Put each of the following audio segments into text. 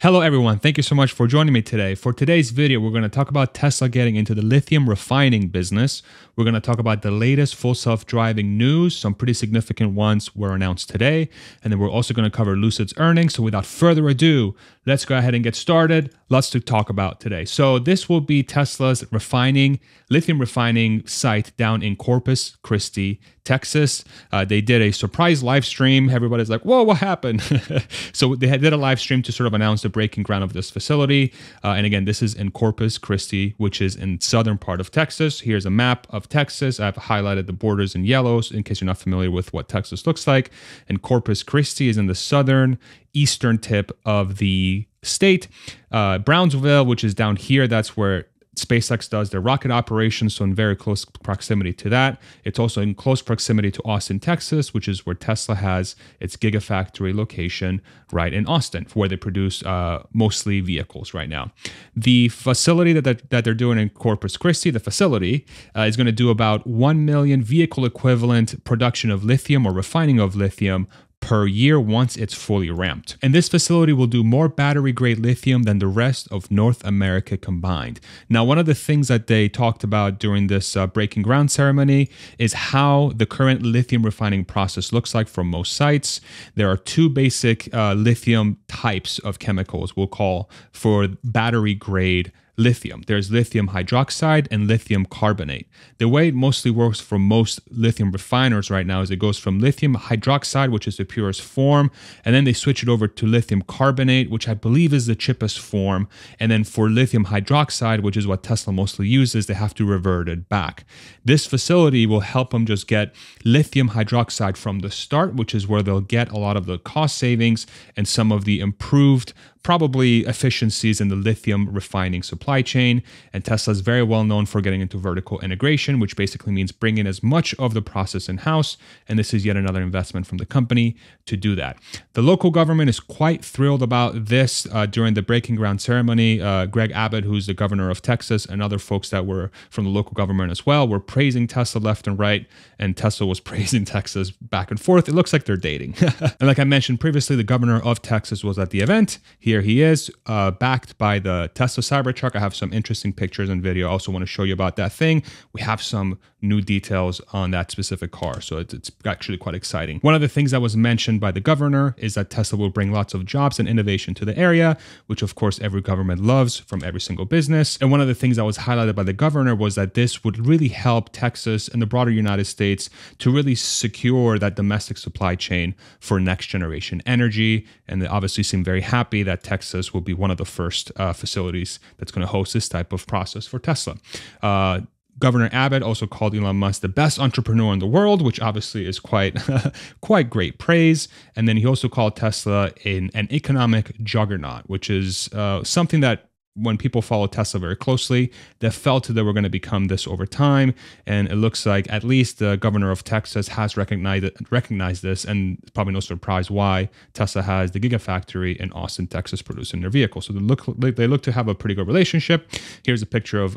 Hello everyone, thank you so much for joining me today. For today's video, we're going to talk about Tesla getting into the lithium refining business. We're going to talk about the latest full self-driving news. Some pretty significant ones were announced today. And then we're also going to cover Lucid's earnings. So without further ado, let's go ahead and get started. Lots to talk about today. So this will be Tesla's lithium refining site down in Corpus Christi, Texas. They did a surprise live stream. Everybody's like, whoa, what happened? So they did a live stream to sort of announce the breaking ground of this facility. And again, this is in Corpus Christi, which is in southern part of Texas. Here's a map of Texas. I've highlighted the borders in yellows in case you're not familiar with what Texas looks like. And Corpus Christi is in the southern eastern tip of the state. Brownsville, which is down here, that's where SpaceX does their rocket operations, so in very close proximity to that. It's also in close proximity to Austin, Texas, which is where Tesla has its Gigafactory location right in Austin, where they produce mostly vehicles right now. The facility that they're doing in Corpus Christi, the facility, is going to do about 1 million vehicle equivalent production of lithium or refining of lithium per year once it's fully ramped. And this facility will do more battery-grade lithium than the rest of North America combined. Now, one of the things that they talked about during this breaking ground ceremony is how the current lithium refining process looks like for most sites. There are two basic lithium types of chemicals we'll call for battery-grade lithium. There's lithium hydroxide and lithium carbonate. The way it mostly works for most lithium refiners right now is it goes from lithium hydroxide, which is the purest form, and then they switch it over to lithium carbonate, which I believe is the cheapest form. And then for lithium hydroxide, which is what Tesla mostly uses, they have to revert it back. This facility will help them just get lithium hydroxide from the start, which is where they'll get a lot of the cost savings and some of the improved probably efficiencies in the lithium refining supply chain. And Tesla is very well known for getting into vertical integration, which basically means bringing as much of the process in-house. And this is yet another investment from the company to do that. The local government is quite thrilled about this. During the breaking ground ceremony, Greg Abbott, who's the governor of Texas, and other folks that were from the local government as well, were praising Tesla left and right. And Tesla was praising Texas back and forth. It looks like they're dating. And like I mentioned previously, the governor of Texas was at the event. Here he is, backed by the Tesla Cybertruck. I have some interesting pictures and video. I also want to show you about that thing. We have some new details on that specific car, so it's actually quite exciting. One of the things that was mentioned by the governor is that Tesla will bring lots of jobs and innovation to the area, which of course every government loves from every single business. And one of the things that was highlighted by the governor was that this would really help Texas and the broader United States to really secure that domestic supply chain for next generation energy. And they obviously seem very happy that Texas will be one of the first facilities that's going to host this type of process for Tesla. Governor Abbott also called Elon Musk the best entrepreneur in the world, which obviously is quite great praise. And then he also called Tesla an economic juggernaut, which is something that when people follow Tesla very closely, they felt they were going to become this over time. And it looks like at least the governor of Texas has recognized this, and it's probably no surprise why Tesla has the Gigafactory in Austin, Texas, producing their vehicles. So they look to have a pretty good relationship. Here's a picture of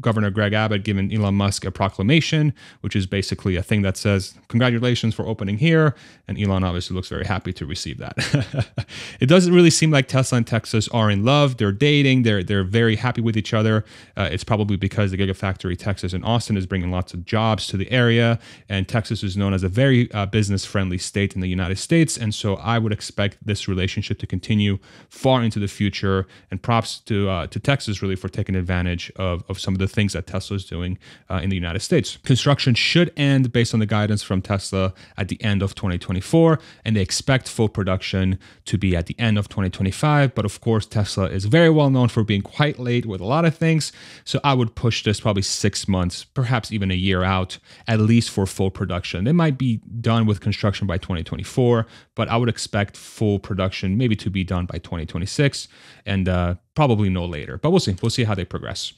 Governor Greg Abbott giving Elon Musk a proclamation, which is basically a thing that says, congratulations for opening here. And Elon obviously looks very happy to receive that. It doesn't really seem like Tesla and Texas are in love. They're dating. They're very happy with each other. It's probably because the Gigafactory Texas in Austin is bringing lots of jobs to the area, and Texas is known as a very business-friendly state in the United States. And so I would expect this relationship to continue far into the future. And props to Texas really for taking advantage of some of the things that Tesla is doing in the United States. Construction should end based on the guidance from Tesla at the end of 2024, and they expect full production to be at the end of 2025. But of course, Tesla is very well known for being quite late with a lot of things. So I would push this probably 6 months, perhaps even a year out, at least for full production. They might be done with construction by 2024, but I would expect full production maybe to be done by 2026. And Probably no later, but we'll see. We'll see how they progress.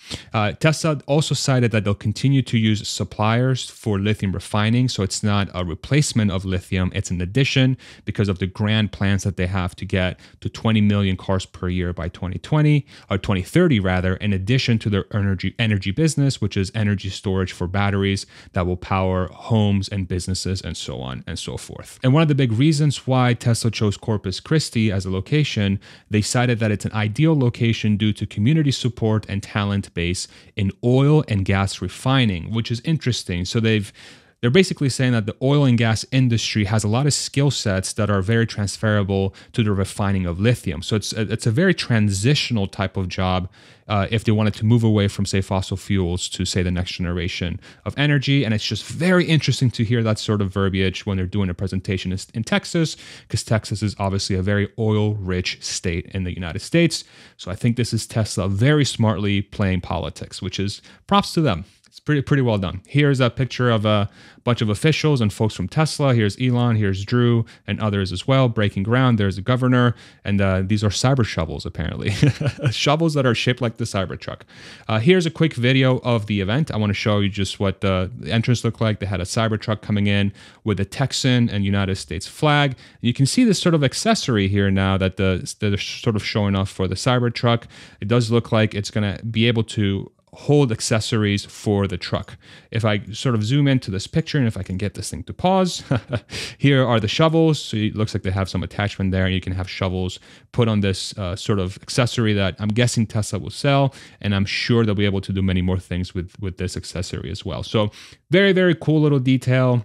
Tesla also cited that they'll continue to use suppliers for lithium refining. So it's not a replacement of lithium. It's an addition because of the grand plans that they have to get to 20 million cars per year by 2020 or 2030 rather, in addition to their energy business, which is energy storage for batteries that will power homes and businesses and so on and so forth. And one of the big reasons why Tesla chose Corpus Christi as a location, they cited that it's an ideal location due to community support and talent base in oil and gas refining, which is interesting. So they're basically saying that the oil and gas industry has a lot of skill sets that are very transferable to the refining of lithium. So it's a very transitional type of job if they wanted to move away from, say, fossil fuels to, say, the next generation of energy. And it's just very interesting to hear that sort of verbiage when they're doing a presentation in Texas, because Texas is obviously a very oil-rich state in the United States. So I think this is Tesla very smartly playing politics, which is props to them. It's pretty well done. Here's a picture of a bunch of officials and folks from Tesla. Here's Elon, here's Drew, and others as well, breaking ground. There's the governor, and these are cyber shovels, apparently. Shovels that are shaped like the Cybertruck. Here's a quick video of the event. I want to show you just what the entrance looked like. They had a Cybertruck coming in with the Texan and United States flag. You can see this sort of accessory here now that they're sort of showing off for the Cybertruck. It does look like it's going to be able to hold accessories for the truck. If I sort of zoom into this picture, and if I can get this thing to pause, here are the shovels. So it looks like they have some attachment there, and you can have shovels put on this sort of accessory that I'm guessing Tesla will sell, and I'm sure they'll be able to do many more things with this accessory as well. So very, very cool little detail.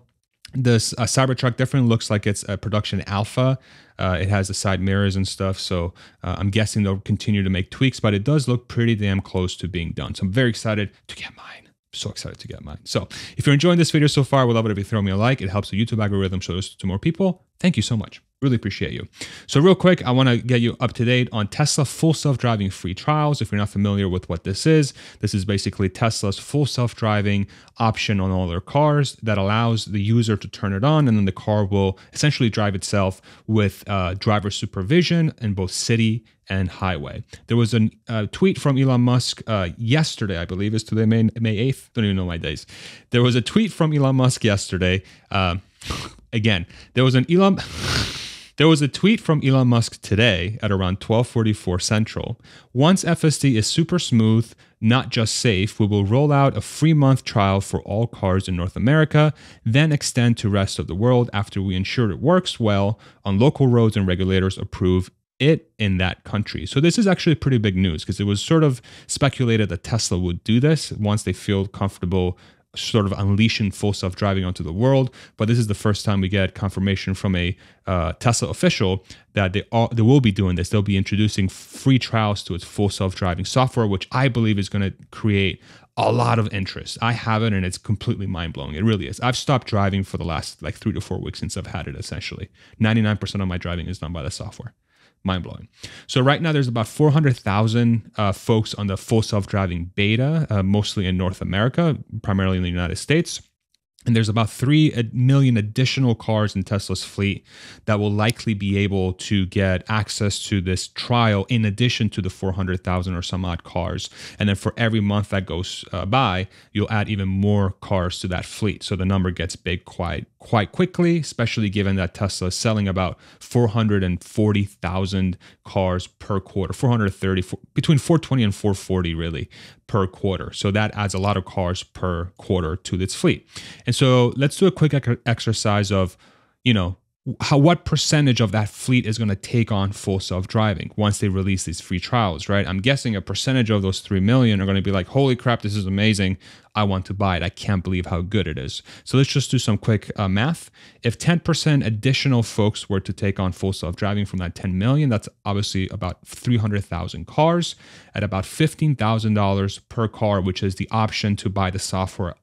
This Cybertruck definitely looks like it's a production alpha. It has the side mirrors and stuff, so I'm guessing they'll continue to make tweaks, but it does look pretty damn close to being done. So I'm very excited to get mine. So excited to get mine. So if you're enjoying this video so far, I would love it if you throw me a like. It helps the YouTube algorithm show this to more people. Thank you so much. Really appreciate you. So real quick, I want to get you up to date on Tesla full self-driving free trials. If you're not familiar with what this is basically Tesla's full self-driving option on all their cars that allows the user to turn it on, and then the car will essentially drive itself with driver supervision in both city and highway. There was a tweet from Elon Musk yesterday, I believe. Is today May 8th? Don't even know my days. There was a tweet from Elon Musk yesterday. Again, there was a tweet from Elon Musk today at around 12:44 Central. Once FSD is super smooth, not just safe, we will roll out a free month trial for all cars in North America, then extend to rest of the world after we ensure it works well on local roads and regulators approve it in that country. So this is actually pretty big news, because it was sort of speculated that Tesla would do this once they feel comfortable sort of unleashing full self-driving onto the world. But this is the first time we get confirmation from a Tesla official that they will be doing this. They'll be introducing free trials to its full self-driving software, which I believe is going to create a lot of interest. I have it, and it's completely mind-blowing. It really is. I've stopped driving for the last 3 to 4 weeks since I've had it, essentially. 99% of my driving is done by the software. Mind-blowing. So right now there's about 400,000 folks on the full self-driving beta, mostly in North America, primarily in the United States. And there's about 3 million additional cars in Tesla's fleet that will likely be able to get access to this trial in addition to the 400,000 or some odd cars. And then for every month that goes by, you'll add even more cars to that fleet. So the number gets big quite quickly, especially given that Tesla is selling about 440,000 cars per quarter, 430, between 420 and 440 really per quarter. So that adds a lot of cars per quarter to its fleet. And so let's do a quick exercise of, what percentage of that fleet is going to take on full self-driving once they release these free trials, right? I'm guessing a percentage of those 3 million are going to be like, holy crap, this is amazing. I want to buy it. I can't believe how good it is. So let's just do some quick math. If 10% additional folks were to take on full self-driving from that 10 million, that's obviously about 300,000 cars at about $15,000 per car, which is the option to buy the software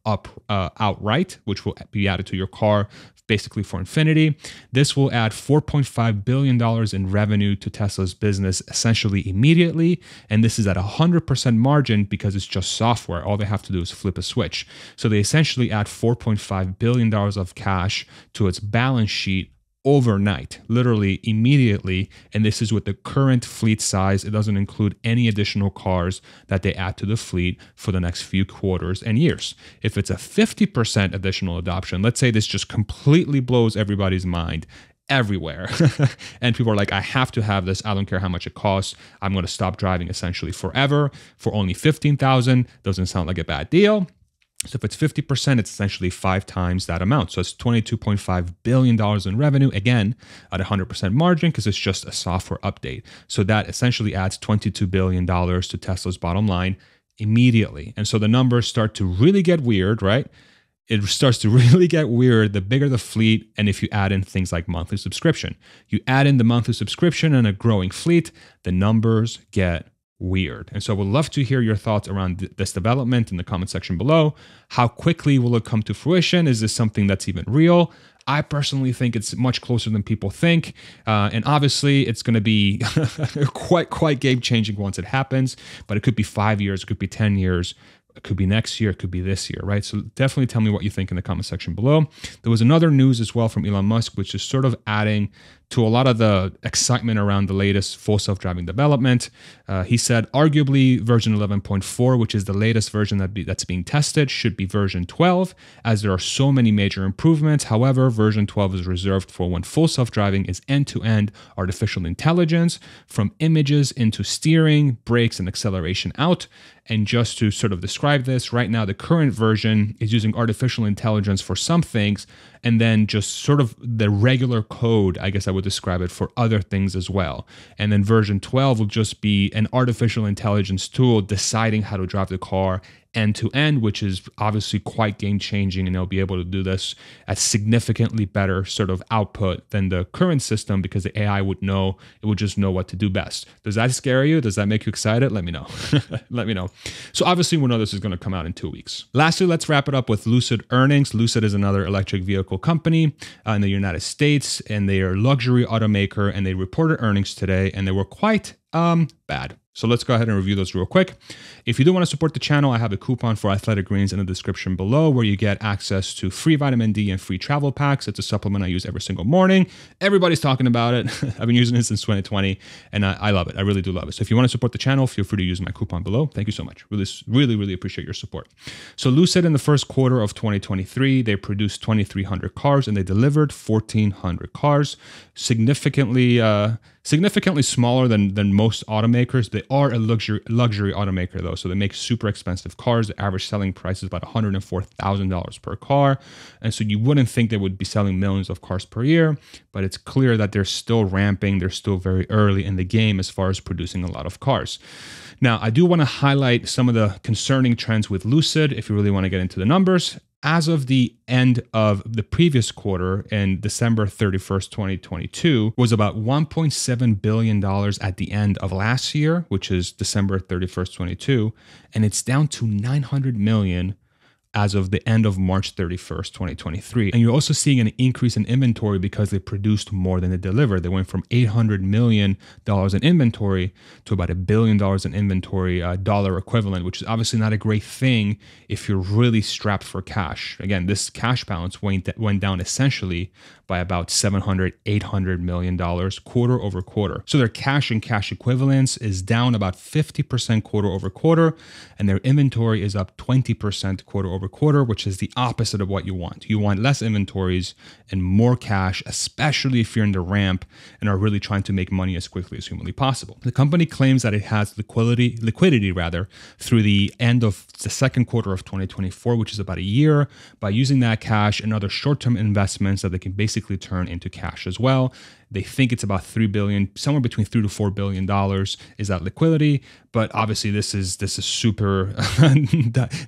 outright, which will be added to your car basically for infinity. This will add $4.5 billion in revenue to Tesla's business essentially immediately. And this is at 100% margin because it's just software. All they have to do is flip a switch. So they essentially add $4.5 billion of cash to its balance sheet overnight, literally immediately. And this is with the current fleet size. It doesn't include any additional cars that they add to the fleet for the next few quarters and years. If it's a 50% additional adoption, let's say this just completely blows everybody's mind everywhere. And people are like, I have to have this. I don't care how much it costs. I'm going to stop driving essentially forever for only $15,000. Doesn't sound like a bad deal. So if it's 50%, it's essentially 5 times that amount. So it's $22.5 billion in revenue, again, at 100% margin because it's just a software update. So that essentially adds $22 billion to Tesla's bottom line immediately. And so the numbers start to really get weird, right? It starts to really get weird the bigger the fleet, and if you add in things like monthly subscription. You add in the monthly subscription and a growing fleet, the numbers get weird. And so we'd love to hear your thoughts around this development in the comment section below. How quickly will it come to fruition? Is this something that's even real? I personally think it's much closer than people think. And obviously it's going to be quite game-changing once it happens, but it could be 5 years, it could be 10 years. It could be next year, it could be this year, right? So definitely tell me what you think in the comment section below. There was another news as well from Elon Musk, which is sort of adding to a lot of the excitement around the latest full self-driving development. He said arguably version 11.4, which is the latest version that's being tested, should be version 12, as there are so many major improvements. However, version 12 is reserved for when full self-driving is end-to-end artificial intelligence, from images into steering, brakes, and acceleration out. And just to sort of describe this, right now the current version is using artificial intelligence for some things, and then just sort of the regular code, I guess I would describe it, for other things as well. And then version 12 will just be an artificial intelligence tool deciding how to drive the car end to end, which is obviously quite game changing, and they'll be able to do this at significantly better sort of output than the current system because the AI would know, it would just know what to do best. Does that scare you? Does that make you excited? Let me know. Let me know. So obviously we know this is going to come out in 2 weeks. Lastly, let's wrap it up with Lucid earnings. Lucid is another electric vehicle company in the United States, and they are a luxury automaker, and they reported earnings today, and they were quite bad. So let's go ahead and review those real quick. If you do want to support the channel, I have a coupon for Athletic Greens in the description below where you get access to free vitamin D and free travel packs. It's a supplement I use every single morning. Everybody's talking about it. I've been using it since 2020 and I love it. I really do love it. So if you want to support the channel, feel free to use my coupon below. Thank you so much. Really appreciate your support. So Lucid in the first quarter of 2023, they produced 2,300 cars and they delivered 1,400 cars, significantly smaller than most automakers. They are a luxury automaker though, so they make super expensive cars. The average selling price is about $104,000 per car, and so you wouldn't think they would be selling millions of cars per year, but it's clear that they're still ramping. They're still very early in the game as far as producing a lot of cars. Now, I do want to highlight some of the concerning trends with Lucid if you really want to get into the numbers. As of the end of the previous quarter in December 31st, 2022, was about $1.7 billion at the end of last year, which is December 31st, 22, and it's down to $900 million as of the end of March 31st, 2023. And you're also seeing an increase in inventory because they produced more than they delivered. They went from $800 million in inventory to about $1 billion in inventory, dollar equivalent, which is obviously not a great thing if you're really strapped for cash. Again, this cash balance went down essentially by about $700-800 million quarter over quarter. So their cash and cash equivalents is down about 50% quarter over quarter, and their inventory is up 20% quarter over quarter, which is the opposite of what you want. You want less inventories and more cash, especially if you're in the ramp and are really trying to make money as quickly as humanly possible. The company claims that it has liquidity through the end of the second quarter of 2024, which is about a year, by using that cash and other short-term investments that they can basically turn into cash as well. They think it's about $3 billion, somewhere between $3 to $4 billion is that liquidity. But obviously this is super,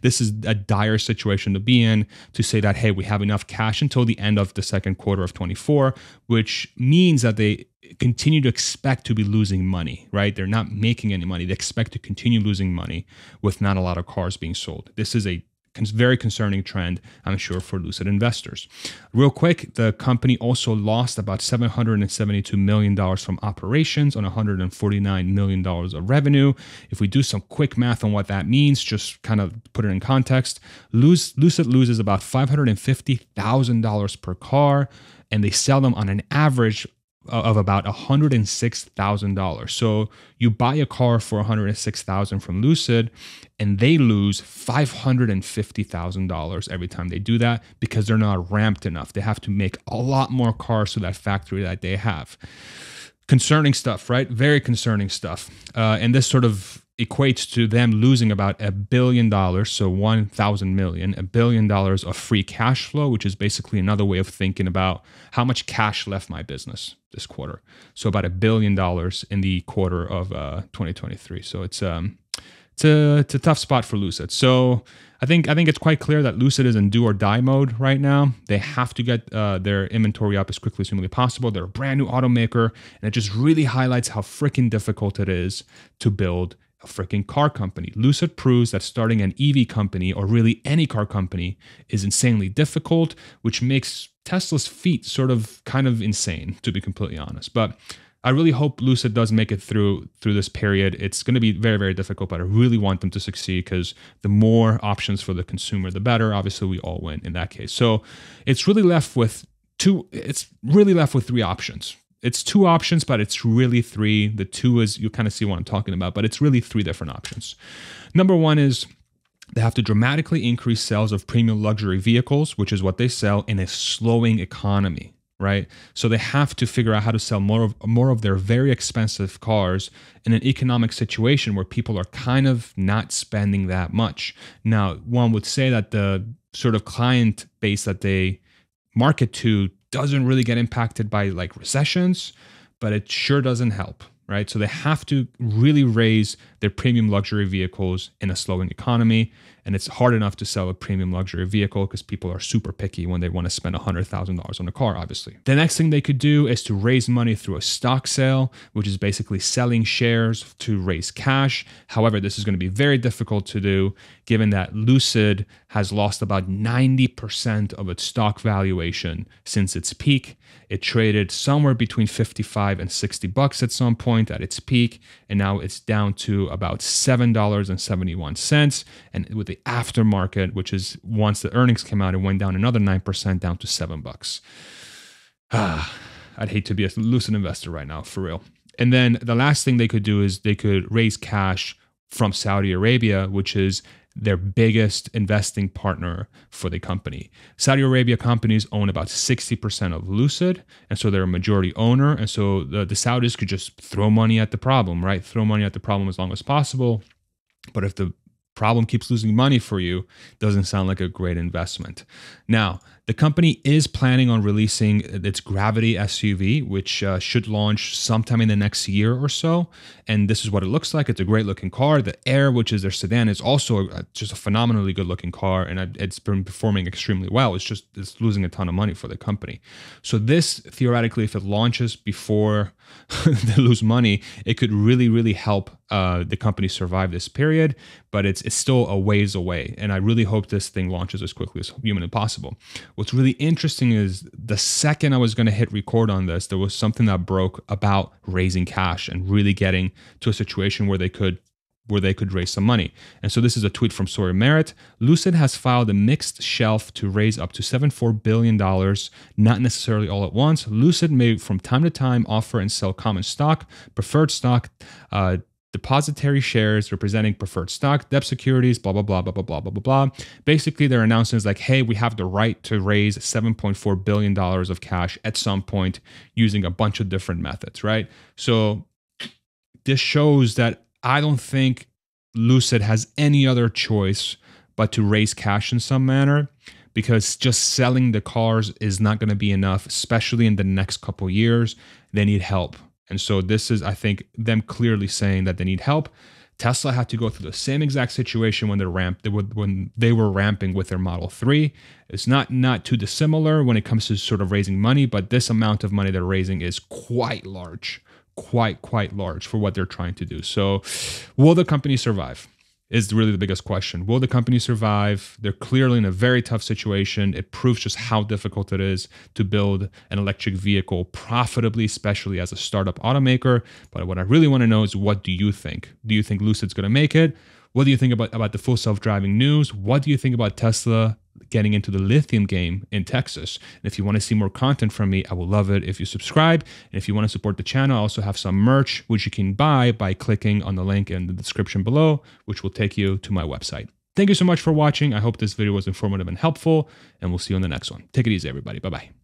this is a dire situation to be in, to say that, hey, we have enough cash until the end of the second quarter of 24, which means that they continue to expect to be losing money, right? They're not making any money. They expect to continue losing money with not a lot of cars being sold. This is a very concerning trend, I'm sure, for Lucid investors. Real quick, the company also lost about $772 million from operations on $149 million of revenue. If we do some quick math on what that means, just kind of put it in context, Lucid loses about $550,000 per car, and they sell them on an average of about $106,000. So you buy a car for $106,000 from Lucid, and they lose $550,000 every time they do that because they're not ramped enough. They have to make a lot more cars to that factory that they have. Concerning stuff, right? Very concerning stuff. And this sort of equates to them losing about $1 billion, so 1,000 million, $1 billion of free cash flow, which is basically another way of thinking about how much cash left my business this quarter. So about $1 billion in the quarter of 2023. So it's a tough spot for Lucid. So I think it's quite clear that Lucid is in do or die mode right now. They have to get their inventory up as quickly as humanly possible. They're a brand new automaker, and it just really highlights how freaking difficult it is to build a freaking car company. Lucid proves that starting an EV company, or really any car company, is insanely difficult, which makes Tesla's feat sort of kind of insane, to be completely honest. But I really hope Lucid does make it through this period. It's going to be very, very difficult, but I really want them to succeed because the more options for the consumer, the better. Obviously, we all win in that case. So it's really left with three options. It's two options, but it's really three. The two is, you kind of see what I'm talking about, but it's really three different options. Number one is they have to dramatically increase sales of premium luxury vehicles, which is what they sell in a slowing economy, right? So they have to figure out how to sell more of their very expensive cars in an economic situation where people are kind of not spending that much. Now, one would say that the sort of client base that they market to doesn't really get impacted by like recessions, but it sure doesn't help, right? So they have to really raise their premium luxury vehicles in a slowing economy. And it's hard enough to sell a premium luxury vehicle because people are super picky when they want to spend $100,000 on a car, obviously. The next thing they could do is to raise money through a stock sale, which is basically selling shares to raise cash. However, this is going to be very difficult to do given that Lucid has lost about 90% of its stock valuation since its peak. It traded somewhere between 55 and 60 bucks at some point at its peak, and now it's down to about $7.71. And with the aftermarket, which is once the earnings came out, it went down another 9% down to $7. I'd hate to be a Lucid investor right now, for real. And then the last thing they could do is they could raise cash from Saudi Arabia, which is their biggest investing partner for the company. Saudi Arabia companies own about 60% of Lucid, and so they're a majority owner. And so the Saudis could just throw money at the problem, right? Throw money at the problem as long as possible. But if the problem keeps losing money for you, doesn't sound like a great investment. Now, the company is planning on releasing its Gravity SUV, which should launch sometime in the next year or so. And this is what it looks like. It's a great looking car. The Air, which is their sedan, is also just a phenomenally good looking car. And it's been performing extremely well. It's losing a ton of money for the company. So this, theoretically, if it launches before they lose money, it could really, really help the company survive this period. But it's still a ways away. And I really hope this thing launches as quickly as humanly possible. What's really interesting is the second I was going to hit record on this, there was something that broke about raising cash and really getting to a situation where they could raise some money. And so this is a tweet from Sawyer Merritt. Lucid has filed a mixed shelf to raise up to $74 billion, not necessarily all at once. Lucid may from time to time offer and sell common stock, preferred stock, depository shares representing preferred stock, debt securities, blah, blah, blah, blah, blah, blah, blah, blah. Basically, their announcement is like, hey, we have the right to raise $7.4 billion of cash at some point using a bunch of different methods, right? So this shows that I don't think Lucid has any other choice but to raise cash in some manner, because just selling the cars is not going to be enough, especially in the next couple of years. They need help. And so this is, I think, them clearly saying that they need help. Tesla had to go through the same exact situation when they were ramping with their Model 3. It's not too dissimilar when it comes to sort of raising money, but this amount of money they're raising is quite large, quite large for what they're trying to do. So will the company survive? Is really the biggest question. Will the company survive? They're clearly in a very tough situation. It proves just how difficult it is to build an electric vehicle profitably, especially as a startup automaker. But what I really want to know is, what do you think? Do you think Lucid's going to make it? What do you think about the full self-driving news? What do you think about Tesla getting into the lithium game in Texas? And if you want to see more content from me, I will love it if you subscribe. And if you want to support the channel, I also have some merch, which you can buy by clicking on the link in the description below, which will take you to my website. Thank you so much for watching. I hope this video was informative and helpful, and we'll see you on the next one. Take it easy, everybody. Bye-bye.